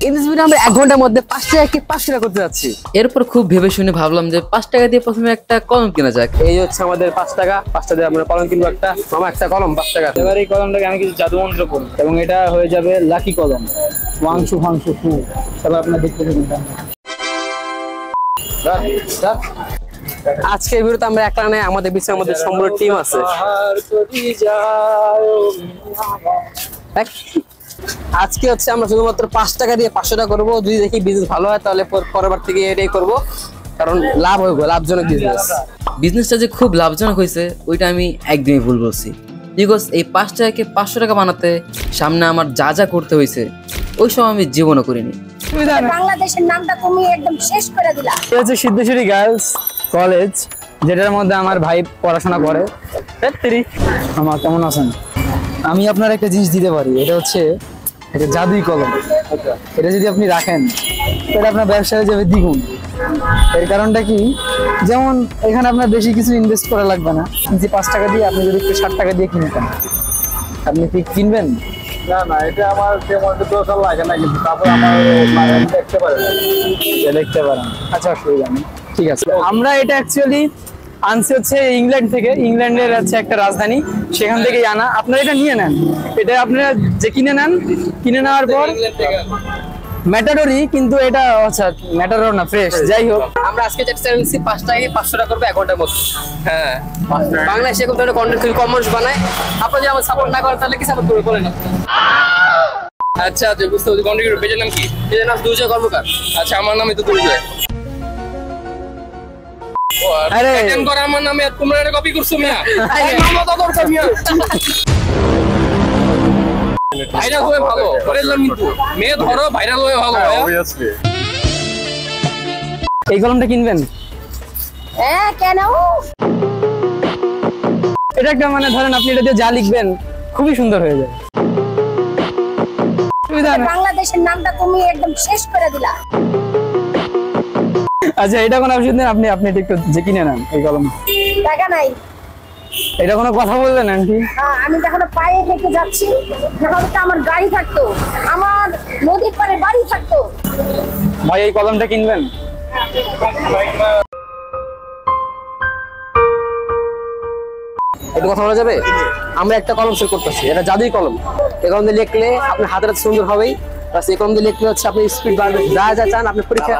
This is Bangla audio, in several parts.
ইংলিশ ভিডিও আমরা 1 ঘন্টার মধ্যে 5 টাকা 500 টাকা করতে যাচ্ছি। এরপর খুব ভেবে শুনে ভাবলাম যে 5 টাকা দিয়ে প্রথমে একটা কলম কেনা যাক। এই হচ্ছে আমাদের 5 টাকা, 5 টাকা দিয়ে আমরা কলম কিনবো একটা। মামা একটা কলম 5 টাকা। এবার এই কলমটাকে আমি কিছু জাদু মন্ত্র করব এবং এটা হয়ে যাবে লাকি কলম। ওয়াংশু ফাংশু ফু। তাহলে আপনারা দেখতে থাকুন। আজকে ভিডিওতে আমরা একটা না, আমাদের পিছনে আমাদের সম্পূর্ণ টিম আছে। আজকে হচ্ছে আমরা শুধুমাত্র 5 টাকা দিয়ে 500 টাকা করবো। যদি দেখি বিজনেস ভালো হয় তাহলে পরবার থেকে এটাই করবো, কারণ লাভ হইব, লাভজনক বিজনেস। বিজনেসটা যে খুব লাভজনক হয়েছে ওইটা আমি একদমই ভুল বলছি। বিকজ এই 5 টাকাকে 500 টাকা বানাতে সামনে আমার যা যা করতে হয়েছে ওই সব আমি জীবনও করিনি। বাংলাদেশের নামটা তুমি একদম শেষ করে দিলা। এটা হচ্ছে সিদ্ধেশ্বরী গার্লস কলেজ, যেটার মধ্যে আমার ভাই পড়াশোনা করে। আমার কেমন আছেন? আমি আপনার একটা জিনিস দিতে পারি, এটা হচ্ছে একটা জাদুই কলম। এটা যদি আপনি রাখেন তাহলে আপনার ব্যবসা হয়ে যাবে দ্বিগুণ। এর কারণটা কি, যেমন এখানে আপনার বেশি কিছু ইনভেস্ট করা লাগবে না। যে 5 টাকা দিয়ে আপনি যদি 60 টাকা দিয়ে কিনতেন, আপনি কি কিনবেন? না না, এটা আমার তেমন দোকান লাগে না, কিন্তু তারপর আমার দেখতে পারেন, দেখতে পারেন। আচ্ছা, অসুবিধা নেই, ঠিক আছে। আমরা এটা অ্যাকচুয়ালি আনছি হচ্ছে ইংল্যান্ড থেকে। ইংল্যান্ডের হচ্ছে একটা রাজধানী, সেখান থেকেই আনা। আপনারা এটা নিয়ে নেন, এটা আপনারা যে কিনে নেন, কিনে নেওয়ার পর ম্যাটাডোরি, কিন্তু এটা আচ্ছা ম্যাটাডোর না, ফ্রেশ। যাই হোক, আমরা আজকে যেটা চ্যানেল 5 টাকা 500 টাকা করবো 1 ঘন্টার মধ্যে। হ্যাঁ, বাংলাদেশে এরকম ধরনের কন্টেন্ট খুবই কম মানুষ বানায়। আপনারা যদি আমার সাপোর্ট না করেন তাহলে কি সাপোর্ট করবে বলেন? আচ্ছা আচ্ছা, বুঝতে পারছি। কন্টেন্ট পেজের নাম কি? পেজের নাম দুর্জয় কর্মকার। আচ্ছা, আমার নামই তো দুর্জয়। আরে আমার নামে তোমরা এটা কপি করছো মিয়া? ভাইরাল হয়ে ভালো করেছিলাম, কিন্তু মেয়ে ধরো ভাইরাল হয়ে ভালো। এই কলমটা কিনবেন? হ্যাঁ, কেন? এটা একটা মানে ধরেন আপনি এটা দিয়ে যা লিখবেন খুবই সুন্দর হয়ে যায়। বাংলাদেশের নামটা তুমি একদম শেষ করে দিলা। আচ্ছা, এটা কোনো অসুবিধা নেই, আপনি আপনি একটু যে কিনে নেন এই কলম। টাকা নাই। এটা কোনো কথা বলবেন আন্টি? আমি যখন পায়ে হেঁটে যাচ্ছি, যখন আমার গাড়ি থাকতো, আমার নদীর পাড়ে বাড়ি থাকতো। ভাই, এই কলমটা কিনবেন? একটু কথা বলা যাবে? আমরা একটা কলম সেল করতেছি, এটা জাদুই কলম। এই কলম দিয়ে লিখলে আপনার হাতের সুন্দর হবেই। এই কলম দিয়ে লিখলে হচ্ছে আপনি স্পিড বাড়বে, যা যা চান আপনি পরীক্ষা।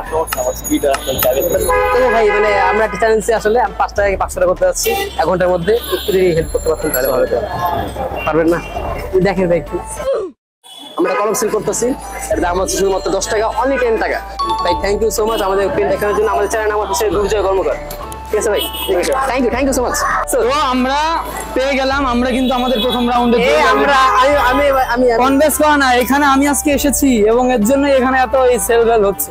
তো ভাই, মানে আমরা একটা চ্যালেঞ্জ আসলে 5 টাকা 500 টাকা করতে যাচ্ছি 1 ঘন্টার মধ্যে। একটু যদি হেল্প করতে পারতেন তাহলে ভালো হতো। পারবেন না? দেখেন ভাই, আমরা কলম সেল করতেছি, এর দাম হচ্ছে শুধুমাত্র 10 টাকা, অনলি 10 টাকা। ভাই, থ্যাংক ইউ সো মাচ আমাদের পেন দেখানোর জন্য। আমাদের চ্যানেল নাম হচ্ছে দুর্জয় কর্মকার। ঠিক আছে ভাই, থ্যাংক ইউ সো মাচ। তো আমরা পেয়ে গেলাম, আমরা কিন্তু আমাদের প্রথম রাউন্ডে আমি কনভেন্স করা না, এখানে আমি আজকে এসেছি এবং এর জন্য এখানে এত এই সেল বেল হচ্ছে।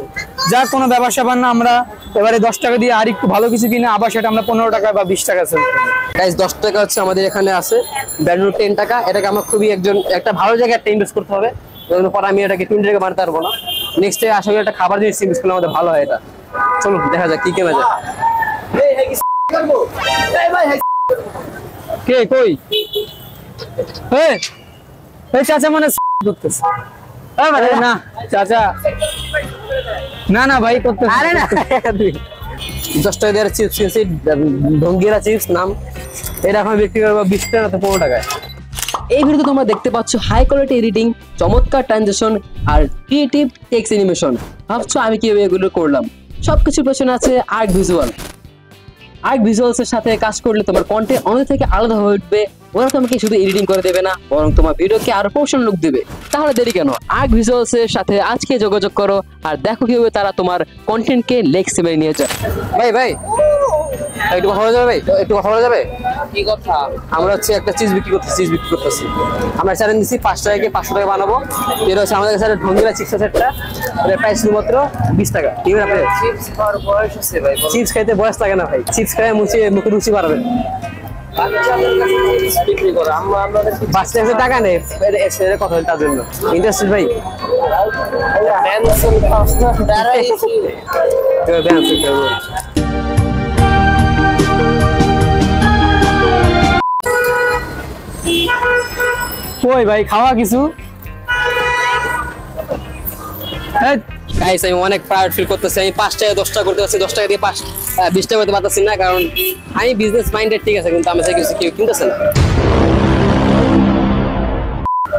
যা কোনো ব্যাপার স্যাপার না, আমরা এবারে 10 টাকা দিয়ে আর একটু ভালো কিছু কিনে আবার সেটা আমরা 15 টাকা বা 20 টাকা সেল করি। গাইস, 10 টাকা হচ্ছে আমাদের এখানে আছে, ব্র্যান্ড 10 টাকা। এটাকে আমার খুবই একটা ভালো জায়গায় একটা ইনভেস্ট করতে হবে, পরে আমি এটাকে 20 টাকা বানাতে পারবো না। নেক্সট ডে আসলে একটা খাবার জিনিস ইনভেস্ট করলে আমাদের ভালো হয়। এটা চলুন দেখা যাক কি কেনা যায়। কে কই? চাচা মানে করতেছে। না চাচা, না না ভাই করতেছে। আরে না, 10 টাকা দিয়ে চিপস কিনছি, ঢঙ্গিরা চিপস নাম। এটা এখন বিক্রি করবো 20 টাকা 15 টাকায়। এই ভিডিওতে তোমরা দেখতে পাচ্ছ হাই কোয়ালিটি এডিটিং, চমৎকার ট্রানজিশন আর ক্রিয়েটিভ টেক্সট অ্যানিমেশন। ভাবছো আমি কিভাবে এগুলো করলাম? সবকিছুর পেছনে আছে আর্ট ভিজুয়াল। আর্ট ভিজুয়ালসের সাথে কাজ করলে তোমার কন্টেন্ট অনেক থেকে আলাদা হয়ে উঠবে। ওরা তোমাকে শুধু এডিটিং করে দেবে না, বরং তোমার ভিডিওকে আরো প্রফেশনাল লুক দেবে। তাহলে দেরি কেন? আর্ট ভিজুয়ালসের সাথে আজকে যোগাযোগ করো আর দেখো কিভাবে তারা তোমার কন্টেন্টকে নেক্সট লেভেলে নিয়ে যায়। ভাই একটু কথা বলা যাবে? ভাই একটু কথা বলা যাবে? কি কথা? আমরা হচ্ছে একটা চিজ বিক্রি করতেছি। আমরা চ্যালেঞ্জ দিচ্ছি 5 টাকা 500 টাকা বানাবো। এটা হচ্ছে আমাদের কাছে ঢঙ্গিরা চিপস সেটটা, এর প্রাইস শুধুমাত্র 20 টাকা। ঠিক আছে? চিপস খাওয়ার বয়স আছে ভাই? চিপস খাইতে বয়স লাগে না ভাই, চিপস খাই মুখে রুচি বাড়বে। বিক্রি করো, বাচ্চাদের টাকা নেই, কথা তার জন্য ইন্টারেস্টেড ভাই। কই ভাই খাওয়া কিছু? হ্যাঁ, গাইস আমি অনেক প্রাউড ফিল করতেছি, আমি 5 টাকা 10 টাকা করতে পারছি, 10 টাকা দিয়ে 20 টাকা করতে পারতেছি না, কারণ আমি বিজনেস মাইন্ডেড, ঠিক আছে, কিন্তু আমার কিছু কেউ কিনতেছে না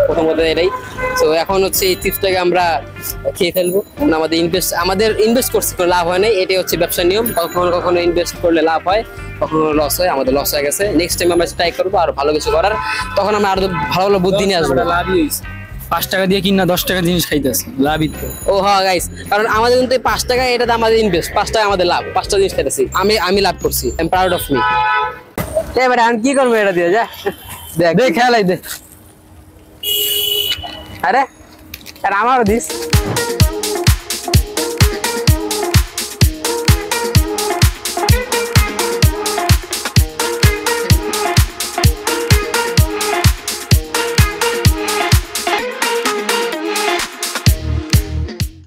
প্রথমত এটাই। তো এখন হচ্ছে এই চিপসটাকে আমরা খেয়ে ফেলবো, কারণ আমাদের ইনভেস্ট করছি, কোনো লাভ হয় নাই, এটাই হচ্ছে ব্যবসার নিয়ম। কখনো কখনো ইনভেস্ট করলে লাভ হয়, কখনো লস হয়, আমাদের লস হয়ে গেছে। নেক্সট টাইম আমরা ট্রাই করবো আর ভালো কিছু করার, তখন আমরা আরো ভালো ভালো বুদ্ধি নিয়ে আসবো। লাভই হয়েছে। 5 টাকা দিয়ে কিনা 10 টাকা জিনিস খাইতেছে, লাভই তো। ও হ্যাঁ গাইস, কারণ আমাদের কিন্তু 5 টাকা, এটাতে আমাদের ইনভেস্ট, 5 টাকা আমাদের লাভ, 5টা জিনিস খেতেছি, আমি লাভ করছি, I am proud of me. এবারে আমি কি করবো এটা দিয়ে, যা দেখ খেলাই দে। আরে আর আমারও দিস।